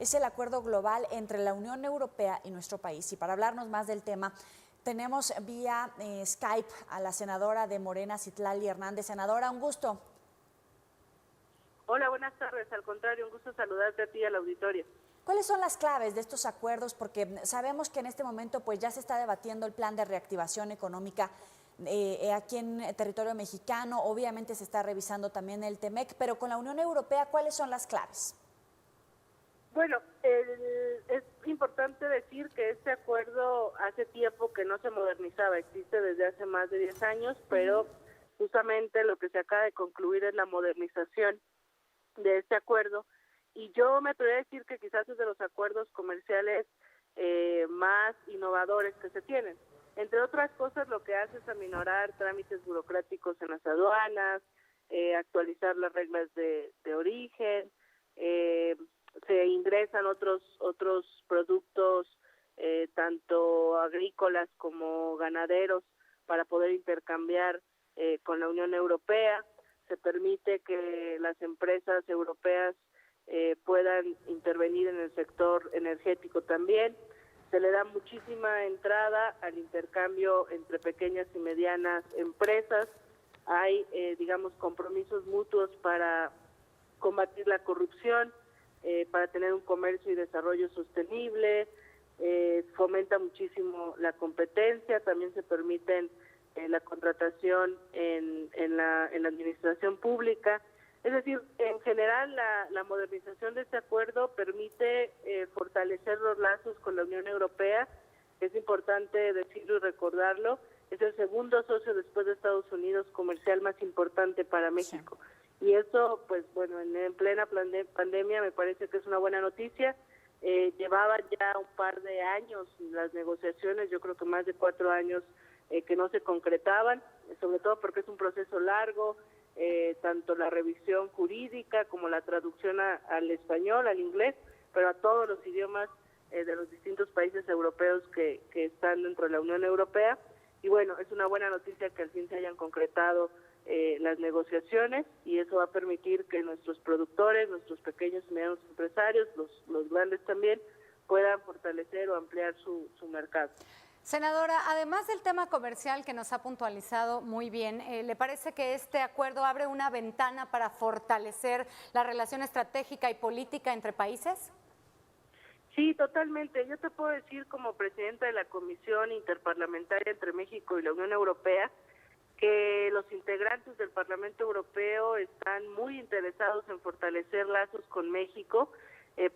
es el acuerdo global entre la Unión Europea y nuestro país. Y para hablarnos más del tema, tenemos vía Skype a la senadora de Morena, Citlali Hernández. Senadora, un gusto. Hola, buenas tardes. Al contrario, un gusto saludarte a ti y al auditorio. ¿Cuáles son las claves de estos acuerdos? Porque sabemos que en este momento pues ya se está debatiendo el plan de reactivación económica aquí en territorio mexicano. Obviamente se está revisando también el TEMEC, pero con la Unión Europea, ¿cuáles son las claves? Bueno, es importante decir que este acuerdo hace tiempo que no se modernizaba, existe desde hace más de 10 años, pero justamente lo que se acaba de concluir es la modernización de este acuerdo, y yo me atrevería a decir que quizás es de los acuerdos comerciales más innovadores que se tienen. Entre otras cosas, lo que hace es aminorar trámites burocráticos en las aduanas, actualizar las reglas de origen, se ingresan otros productos, tanto agrícolas como ganaderos, para poder intercambiar con la Unión Europea. Se permite que las empresas europeas puedan intervenir en el sector energético también. Se le da muchísima entrada al intercambio entre pequeñas y medianas empresas. Hay, compromisos mutuos para combatir la corrupción, para tener un comercio y desarrollo sostenible. Fomenta muchísimo la competencia. También se permiten la contratación en la administración pública. Es decir, en general la modernización de este acuerdo permite fortalecer los lazos con la Unión Europea. Es importante decirlo y recordarlo, es el segundo socio después de Estados Unidos comercial más importante para México. Sí. Y eso, pues bueno, en plena pandemia me parece que es una buena noticia. Llevaban ya un par de años las negociaciones, yo creo que más de 4 años que no se concretaban, sobre todo porque es un proceso largo, tanto la revisión jurídica como la traducción al español, al inglés, pero a todos los idiomas de los distintos países europeos que están dentro de la Unión Europea. Y bueno, es una buena noticia que al fin se hayan concretado las negociaciones, y eso va a permitir que nuestros productores, nuestros pequeños y medianos empresarios, los grandes también, puedan fortalecer o ampliar su mercado. Senadora, además del tema comercial que nos ha puntualizado muy bien, ¿le parece que este acuerdo abre una ventana para fortalecer la relación estratégica y política entre países? Sí, totalmente. Yo te puedo decir, como presidenta de la Comisión Interparlamentaria entre México y la Unión Europea, que los integrantes del Parlamento Europeo están muy interesados en fortalecer lazos con México.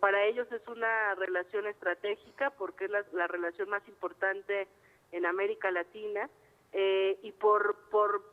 Para ellos es una relación estratégica porque es la relación más importante en América Latina, y por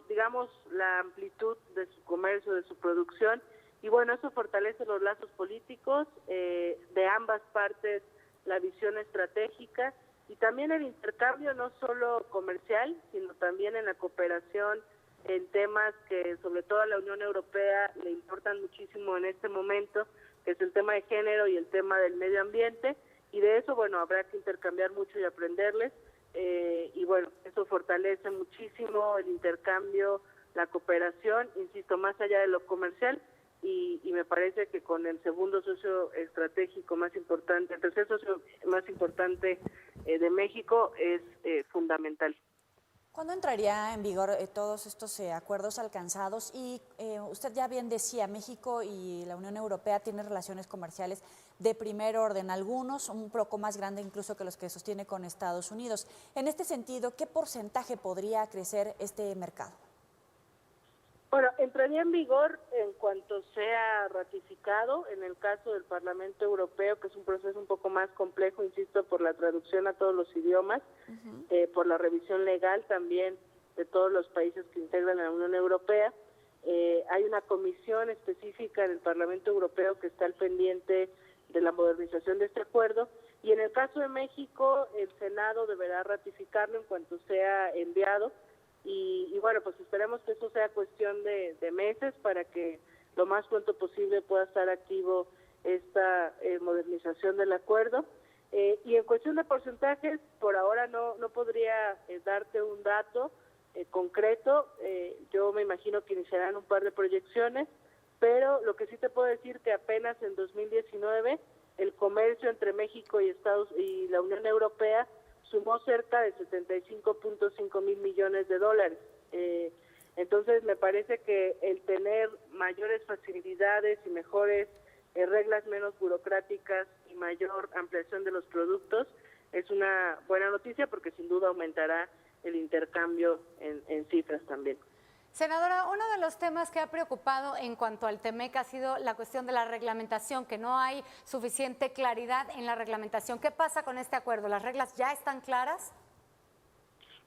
digamos la amplitud de su comercio, de su producción, y bueno, eso fortalece los lazos políticos de ambas partes, la visión estratégica y también el intercambio no solo comercial, sino también en la cooperación en temas que sobre todo a la Unión Europea le importan muchísimo en este momento, que es el tema de género y el tema del medio ambiente, y de eso, bueno, habrá que intercambiar mucho y aprenderles, y bueno, eso fortalece muchísimo el intercambio, la cooperación, insisto, más allá de lo comercial, y me parece que con el segundo socio estratégico más importante, el tercer socio más importante de México es fundamental. ¿Cuándo entraría en vigor todos estos acuerdos alcanzados? Y usted ya bien decía, México y la Unión Europea tienen relaciones comerciales de primer orden, algunos un poco más grande incluso que los que sostiene con Estados Unidos. En este sentido, ¿qué porcentaje podría crecer este mercado? Bueno, entraría en vigor en cuanto sea ratificado, en el caso del Parlamento Europeo, que es un proceso un poco más complejo, insisto, por la traducción a todos los idiomas, por la revisión legal también de todos los países que integran la Unión Europea. Hay una comisión específica en el Parlamento Europeo que está al pendiente de la modernización de este acuerdo, y en el caso de México, el Senado deberá ratificarlo en cuanto sea enviado. Y bueno, pues esperemos que eso sea cuestión de meses para que lo más pronto posible pueda estar activo esta modernización del acuerdo. Y en cuestión de porcentajes, por ahora no podría darte un dato concreto. Yo me imagino que iniciarán un par de proyecciones, pero lo que sí te puedo decir que apenas en 2019 el comercio entre México y la Unión Europea sumó cerca de 75.5 mil millones de dólares. Entonces me parece que el tener mayores facilidades y mejores reglas menos burocráticas y mayor ampliación de los productos es una buena noticia, porque sin duda aumentará el intercambio en cifras también. Senadora, uno de los temas que ha preocupado en cuanto al TEMEC ha sido la cuestión de la reglamentación, que no hay suficiente claridad en la reglamentación. ¿Qué pasa con este acuerdo? ¿Las reglas ya están claras?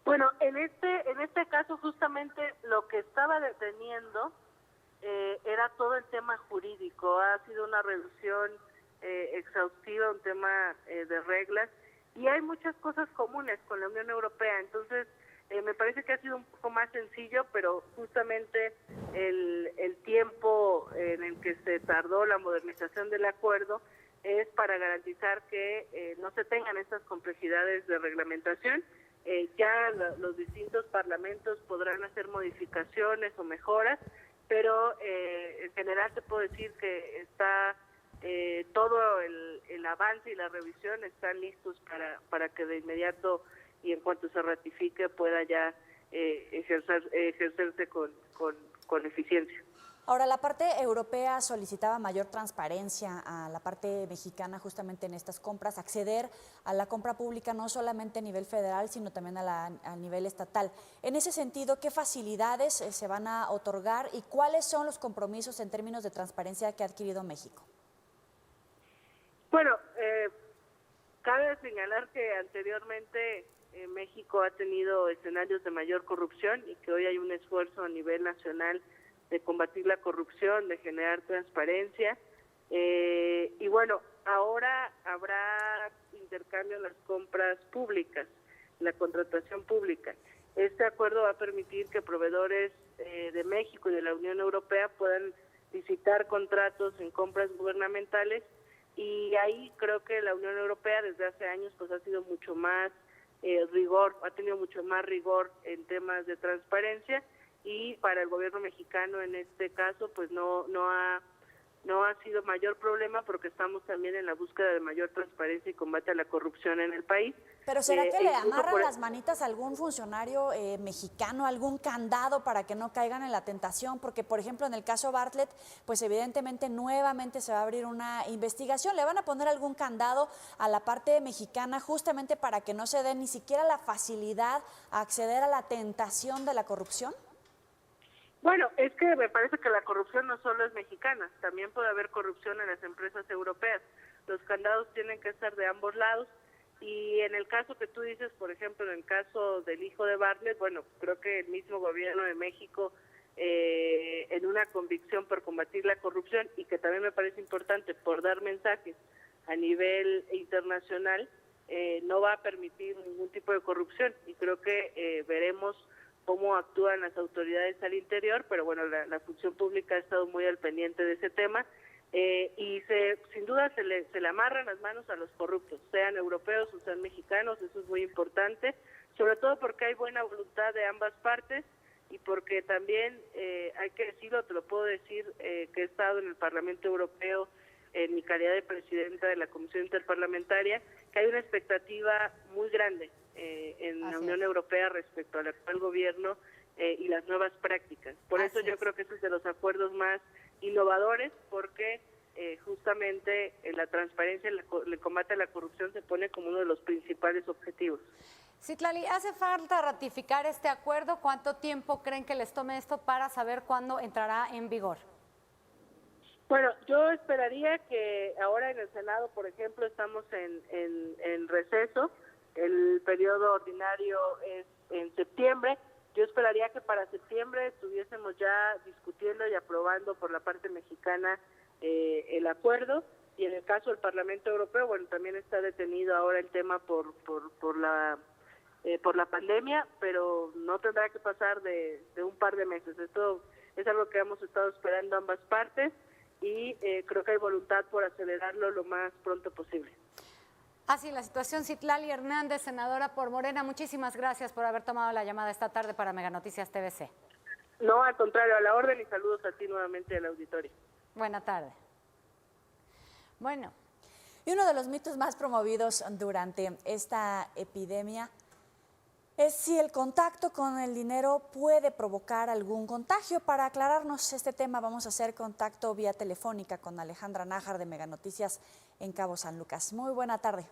Bueno, en este caso justamente lo que estaba deteniendo era todo el tema jurídico. Ha sido una revisión exhaustiva, un tema de reglas, y hay muchas cosas comunes con la Unión Europea. Entonces, me parece que ha sido un poco más sencillo, pero justamente el tiempo en el que se tardó la modernización del acuerdo es para garantizar que no se tengan estas complejidades de reglamentación. Ya los distintos parlamentos podrán hacer modificaciones o mejoras, pero en general te puedo decir que está todo el avance y la revisión están listos para que de inmediato y en cuanto se ratifique pueda ya ejercerse con eficiencia. Ahora, la parte europea solicitaba mayor transparencia a la parte mexicana justamente en estas compras, acceder a la compra pública no solamente a nivel federal, sino también a nivel estatal. En ese sentido, ¿qué facilidades se van a otorgar y cuáles son los compromisos en términos de transparencia que ha adquirido México? Bueno, cabe señalar que anteriormente México ha tenido escenarios de mayor corrupción y que hoy hay un esfuerzo a nivel nacional de combatir la corrupción, de generar transparencia. Y bueno, ahora habrá intercambio en las compras públicas, la contratación pública. Este acuerdo va a permitir que proveedores de México y de la Unión Europea puedan licitar contratos en compras gubernamentales, y ahí creo que la Unión Europea desde hace años pues ha sido mucho más ha tenido mucho más rigor en temas de transparencia, y para el gobierno mexicano en este caso pues no ha sido mayor problema, porque estamos también en la búsqueda de mayor transparencia y combate a la corrupción en el país. Pero ¿será que le amarran las manitas a algún funcionario mexicano, algún candado para que no caigan en la tentación? Porque, por ejemplo, en el caso Bartlett, pues evidentemente nuevamente se va a abrir una investigación. ¿Le van a poner algún candado a la parte mexicana justamente para que no se dé ni siquiera la facilidad a acceder a la tentación de la corrupción? Bueno, es que me parece que la corrupción no solo es mexicana, también puede haber corrupción en las empresas europeas. Los candados tienen que estar de ambos lados, y en el caso que tú dices, por ejemplo, en el caso del hijo de Bartlett, bueno, creo que el mismo gobierno de México, en una convicción por combatir la corrupción, y que también me parece importante por dar mensajes a nivel internacional, no va a permitir ningún tipo de corrupción, y creo que veremos cómo actúan las autoridades al interior, pero bueno, la función pública ha estado muy al pendiente de ese tema, y sin duda se le amarran las manos a los corruptos, sean europeos o sean mexicanos. Eso es muy importante, sobre todo porque hay buena voluntad de ambas partes, y porque también hay que decirlo, te lo puedo decir, que he estado en el Parlamento Europeo en mi calidad de presidenta de la Comisión Interparlamentaria, que hay una expectativa muy grande en la Unión Europea respecto al actual gobierno y las nuevas prácticas. Por eso yo creo que ese es de los acuerdos más innovadores, porque justamente la transparencia, el combate a la corrupción se pone como uno de los principales objetivos. Citlali, ¿hace falta ratificar este acuerdo? ¿Cuánto tiempo creen que les tome esto para saber cuándo entrará en vigor? Bueno, yo esperaría que ahora en el Senado, por ejemplo, estamos en receso, el periodo ordinario es en septiembre. Yo esperaría que para septiembre estuviésemos ya discutiendo y aprobando por la parte mexicana el acuerdo, y en el caso del Parlamento Europeo, bueno, también está detenido ahora el tema por la pandemia, pero no tendrá que pasar de un par de meses. Esto es algo que hemos estado esperando ambas partes, y creo que hay voluntad por acelerarlo lo más pronto posible. Así la situación. Citlali Hernández, senadora por Morena, muchísimas gracias por haber tomado la llamada esta tarde para Mega Noticias TVC. No, al contrario, a la orden, y saludos a ti nuevamente al auditorio. Buena tarde. Bueno. Y uno de los mitos más promovidos durante esta epidemia es si el contacto con el dinero puede provocar algún contagio. Para aclararnos este tema vamos a hacer contacto vía telefónica con Alejandra Nájar de Mega Noticias en Cabo San Lucas. Muy buena tarde.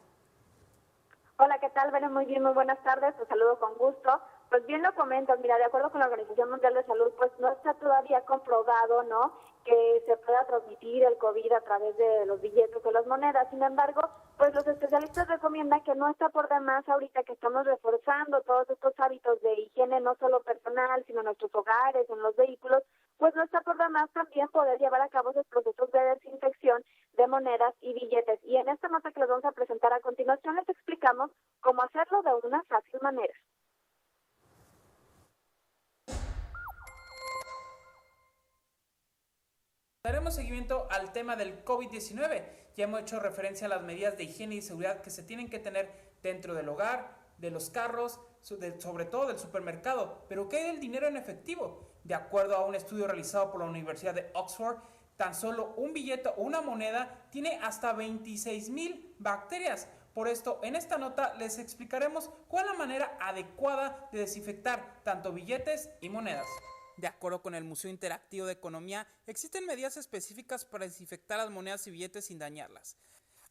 Hola, ¿qué tal? Bueno, muy bien, muy buenas tardes, te saludo con gusto. Pues bien lo comentas, mira, de acuerdo con la Organización Mundial de Salud, pues no está todavía comprobado, ¿no?, que se pueda transmitir el COVID a través de los billetes o las monedas. Sin embargo, pues los especialistas recomiendan que no está por demás ahorita que estamos reforzando todos estos hábitos de higiene, no solo personal, sino en nuestros hogares, en los vehículos, pues no está por demás también poder llevar a cabo esos procesos de desinfección de monedas y billetes. Y en esta nota que les vamos a presentar a continuación les explicamos cómo hacerlo de una fácil manera. Daremos seguimiento al tema del COVID-19. Ya hemos hecho referencia a las medidas de higiene y seguridad que se tienen que tener dentro del hogar, de los carros, sobre todo del supermercado. Pero ¿qué hay del dinero en efectivo? De acuerdo a un estudio realizado por la Universidad de Oxford, tan solo un billete o una moneda tiene hasta 26,000 bacterias. Por esto, en esta nota les explicaremos cuál es la manera adecuada de desinfectar tanto billetes y monedas. De acuerdo con el Museo Interactivo de Economía, existen medidas específicas para desinfectar las monedas y billetes sin dañarlas.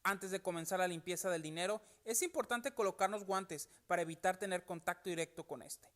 Antes de comenzar la limpieza del dinero, es importante colocarnos guantes para evitar tener contacto directo con este.